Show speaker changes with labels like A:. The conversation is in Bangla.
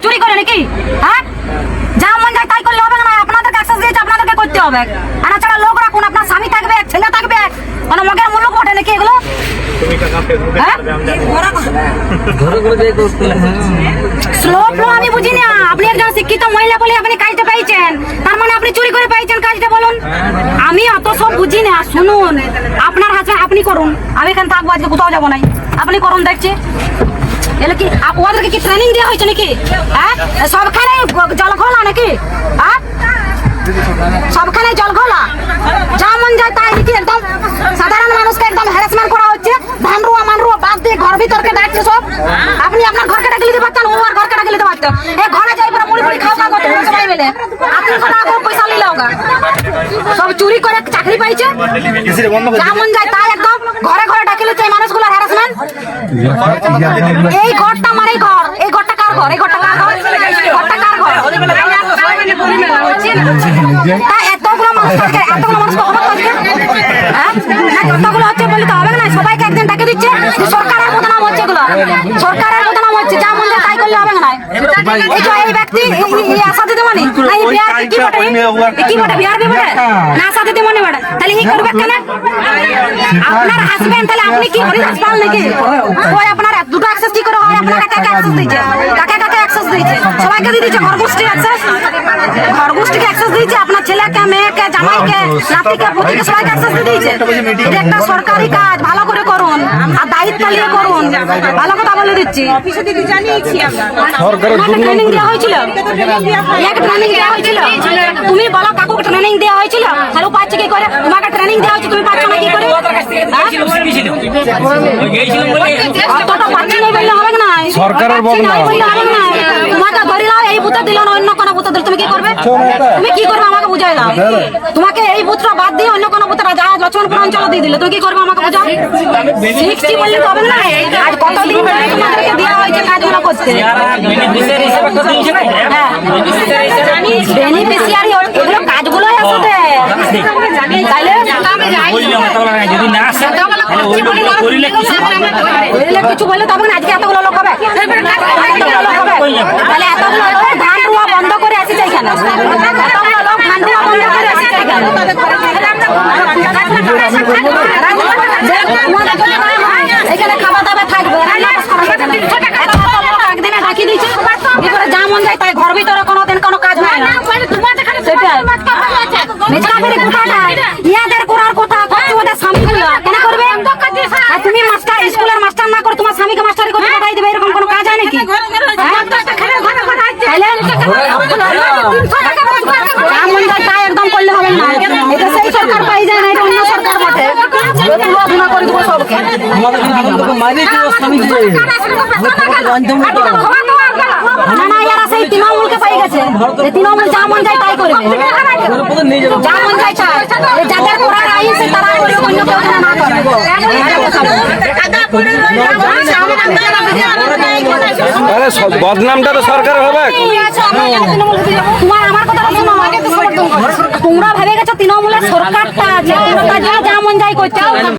A: চুরি করে নাকি? হ্যাঁ, যা মন যায় তাই করলে হবে না। আপনাদেরকে অ্যাক্সেস দিয়েছে, আপনাদেরকে করতে হবে। আর তাছাড়া লোক রাখুন, আপনার স্বামী থাকবে, ছেলে থাকবে, মানে মগের মুলুক বটে নাকি এগুলো? স্লো ফ্লো আমি বুঝি না। আপনি একজন শিক্ষিত মহিলা বলে আপনি কাজটা পাইছেন, তার মানে আপনি চুরি করে পাইছেন কাজটা, বলুন? আমি অত সব বুঝি না। শুনুন, আপনার হাজবেন্ড আপনি করুন, আমি এখানে থাকবো, আজকে কোথাও যাবো নাই। আপনি করুন, দেখছি। এলে কি ওদেরকে কি ট্রেনিং দেওয়া হয়েছে নাকি? হ্যাঁ, সবখানে জল ঘোলা নাকি? হ্যাঁ, সবখানে জল ঘোলা, যা মন যায় তাই নাকি? একদম সাধারণ মানুষকে একদম হ্যারাসমেন্ট করা হচ্ছে। ধান রুয়া মান রুয়া বাদ দিয়ে ঘর ভিতরকে ডাকছে সব। আপনি আপনার ঘরকে ডাকে দিতে পারতেন, ও আর ঘরকে ডাকে দিতে পারতেন। এই ঘরে যাই পরে মুড়ি মুড়ি খাওয়া করতে সবাই মিলে 300 টাকা করে পয়সা নিলে ওগা। সব চুরি করে চাকরি পাইছে, যা মন যায় তাই একদম ঘরে ঘরে ডাকে লিচ্ছে এই মানুষগুলোর হ্যারাসমেন্ট। এই ঘরটা আমার, এই ঘর, এই ঘরটা কার ঘর? এই ঘরটা কার ঘর? ঘরটা কার ঘর? এতগুলো মানুষ থাকে, এতগুলো মানুষ কখন করছে? হ্যাঁ, কতগুলো হচ্ছে বলে তো হবে না। সবাইকে একদিন ডাকে দিচ্ছে, সরকারের বদনাম হচ্ছে এগুলো, সরকারের বদনাম হচ্ছে। যা মন যায় তাই করলে হবে না। এই যে এই ব্যক্তি আশা দিতে মানে এই বিহার কি বটে? কি বটে বিহার বটে না? আশা দিতে মনে বটে, তাহলে ই করবে কেন? আপনার হাসবেন্ড, তাহলে আপনি কি হরি হাসপাতাল নাকি? ওই আপনার দুটো অ্যাক্সেস কি করে হয়? আপনার কাকে অ্যাক্সেস দিয়েছে? কাকে কাকে অ্যাক্সেস দিয়েছে? সবাইকে দিয়ে দিয়েছে, ঘরগোষ্ঠী অ্যাক্সেস, ঘরগোষ্ঠীকে অ্যাক্সেস দিয়েছে। আপনার ছেলেকে, মেয়েকে, জামাইকে, নাতিকে, পুতিকে সবাইকে অ্যাক্সেস দিয়ে দিয়েছে। এটা একটা সরকারি কাজ, ভালো করে করুন আর দায়িত্ব নিয়ে করুন। ভালো কথা বলে দিচ্ছি।
B: অফিসে দিদি জানিয়েছি আমরা।
A: সরকারের ট্রেনিং দেওয়া হয়েছিল, এক ট্রেনিং দেওয়া হয়েছিল। তুমি বলো কাকু ট্রেনিং দেওয়া হয়েছিল, তাহলে পাচ্ছে কি করে? তোমাকে ট্রেনিং দেওয়া হয়েছে, তুমি পাচ্ছ না কি করে? অতটা পাচ্ছি না বললে হবে না।
C: সরকারের বদনাম।
A: তোমাকে ধরে দাও, এই বুথে দিল না অন্য কোনো বুথে দিল, তুমি কি করবে? তুমি কি করবে আমাকে বুঝাই দাও। তোমাকে এই বুথটা বাদ দিয়ে অন্য কোনো বুথে যা লক্ষ্মণপুর অঞ্চলে দিয়ে দিলে, তুমি কি করবে আমাকে বুঝাও। 60 বললে তো হবে না। আজ কতদিন ধরে তোমাদেরকে দেওয়া হয়েছে কাজগুলো করতে? হ্যাঁ, বেনিফিশিয়ারি এগুলো কাজগুলোই আসতে। তাইলে কিছু বললে তবে না, আজকে এতগুলো লোক হবে, এতগুলো লোক হবে, তাহলে এতগুলো লোক ধান রুয়া বন্ধ করে আসিছে এখানে। এতগুলো লোক ধান রুয়া বন্ধ করে আসিছে এখানে। এখানে খাওয়া দাওয়া থাকবে, একদিনে ডাকি দিচ্ছে, এবারে যা মন যায় তাই। ঘর ভিতরে কোনোদিন কোনো কাজ হয় না, সেটাই। ইয়াদের করার কথা ওদের স্বামীগুলো কেন করবে? আর তুমি মাস্টার, স্কুলের মাস্টার না করে তোমার স্বামীকে মাস্টারি করে পাঠাই দেবে, এরকম কোনো কাজ হয় নাকি? তাই একদম করলে হবে না। এটা সেই সরকার পাই যায় না, এটা অন্য সরকার বটে। করে দেবো সবকে। না না, এরা সেই তৃণমূলকে পাই গেছে, তৃণমূল যা মন যায় তাই করবে, যা মন যায় তাই। যাদের করার আইন সে তারা করবে, অন্য কেউ যেন না করে।
C: বদনামটা তো সরকার হবে।
A: তোমার আমার কথা শোনো, তোমরা ভেবে গেছো তৃণমূলের সরকারটা আছে, যা মন যায় করছে।